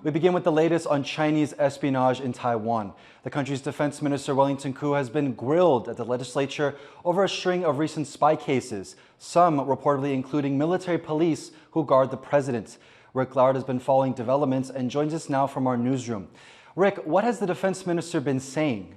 We begin with the latest on Chinese espionage in Taiwan. The country's defense minister, Wellington Koo, has been grilled at the legislature over a string of recent spy cases, some reportedly including military police who guard the president. Rick Glauert has been following developments and joins us now from our newsroom. Rick, what has the defense minister been saying?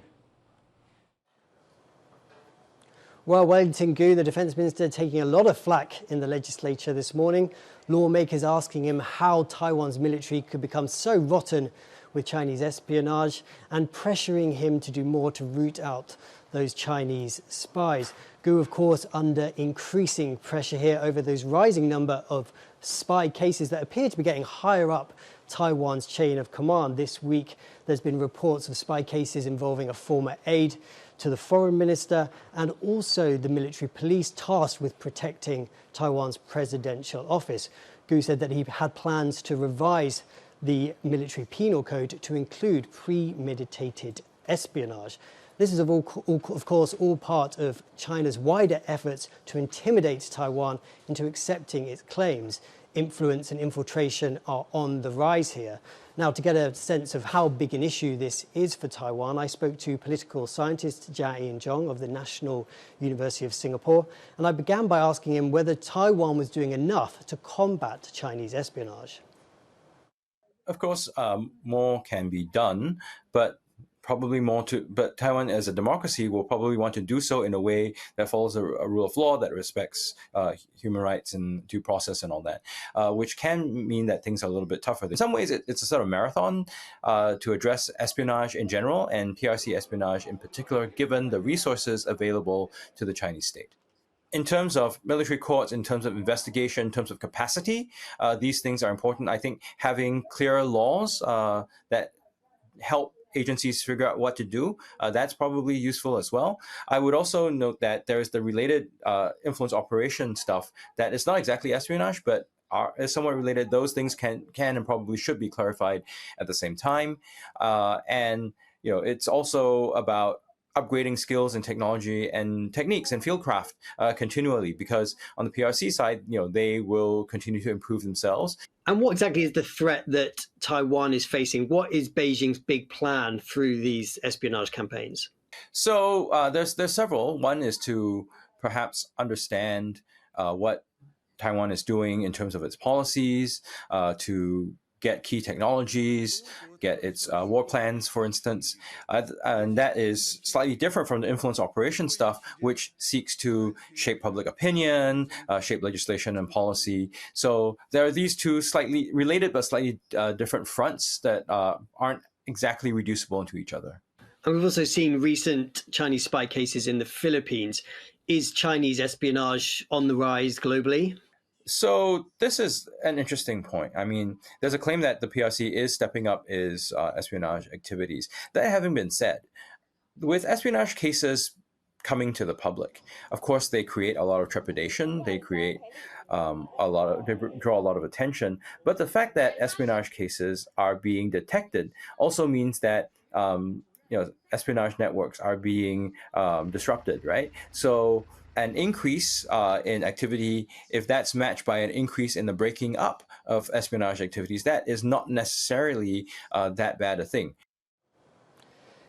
Well, Wellington Koo, the defence minister, taking a lot of flack in the legislature this morning. Lawmakers asking him how Taiwan's military could become so rotten with Chinese espionage and pressuring him to do more to root out those Chinese spies. Koo, of course, under increasing pressure here over those rising number of spy cases that appear to be getting higher up Taiwan's chain of command. This week, there's been reports of spy cases involving a former aide to the foreign minister and also the military police tasked with protecting Taiwan's presidential office. Koo said that he had plans to revise the military penal code to include premeditated espionage. This is, of course, all part of China's wider efforts to intimidate Taiwan into accepting its claims. Influence and infiltration are on the rise here. Now, to get a sense of how big an issue this is for Taiwan, I spoke to political scientist Jia-Ian Zhong of the National University of Singapore, and I began by asking him whether Taiwan was doing enough to combat Chinese espionage. Of course, more can be done, but probably more to. But Taiwan, as a democracy, will probably want to do so in a way that follows a rule of law, that respects human rights and due process and all that, which can mean that things are a little bit tougher. In some ways, it's a sort of marathon to address espionage in general and PRC espionage in particular, given the resources available to the Chinese state. In terms of military courts, in terms of investigation, in terms of capacity, these things are important. I think having clear laws that help agencies figure out what to do, that's probably useful as well. I would also note that there is the related influence operation stuff that is not exactly espionage, but is somewhat related. Those things can and probably should be clarified at the same time. And it's also about upgrading skills and technology and techniques and fieldcraft continually, because on the PRC side, they will continue to improve themselves. And what exactly is the threat that Taiwan is facing? What is Beijing's big plan through these espionage campaigns? So there's several. One is to perhaps understand what Taiwan is doing in terms of its policies, to get key technologies, get its war plans, for instance. And that is slightly different from the influence operation stuff, which seeks to shape public opinion, shape legislation and policy. So there are these two slightly related but slightly different fronts that aren't exactly reducible into each other. And we've also seen recent Chinese spy cases in the Philippines. Is Chinese espionage on the rise globally? So this is an interesting point. I mean, there's a claim that the PRC is stepping up its espionage activities. That having been said, with espionage cases coming to the public, of course, they create a lot of trepidation. They create they draw a lot of attention. But the fact that espionage cases are being detected also means that espionage networks are being disrupted, right? So an increase in activity, if that's matched by an increase in the breaking up of espionage activities, that is not necessarily that bad a thing.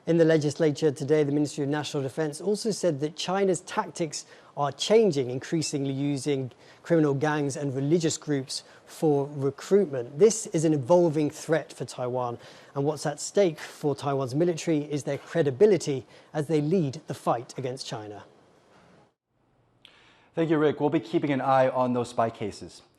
In the legislature today, the Ministry of National Defense also said that China's tactics are changing, increasingly using criminal gangs and religious groups for recruitment. This is an evolving threat for Taiwan, and what's at stake for Taiwan's military is their credibility as they lead the fight against China. Thank you, Rick. We'll be keeping an eye on those spy cases.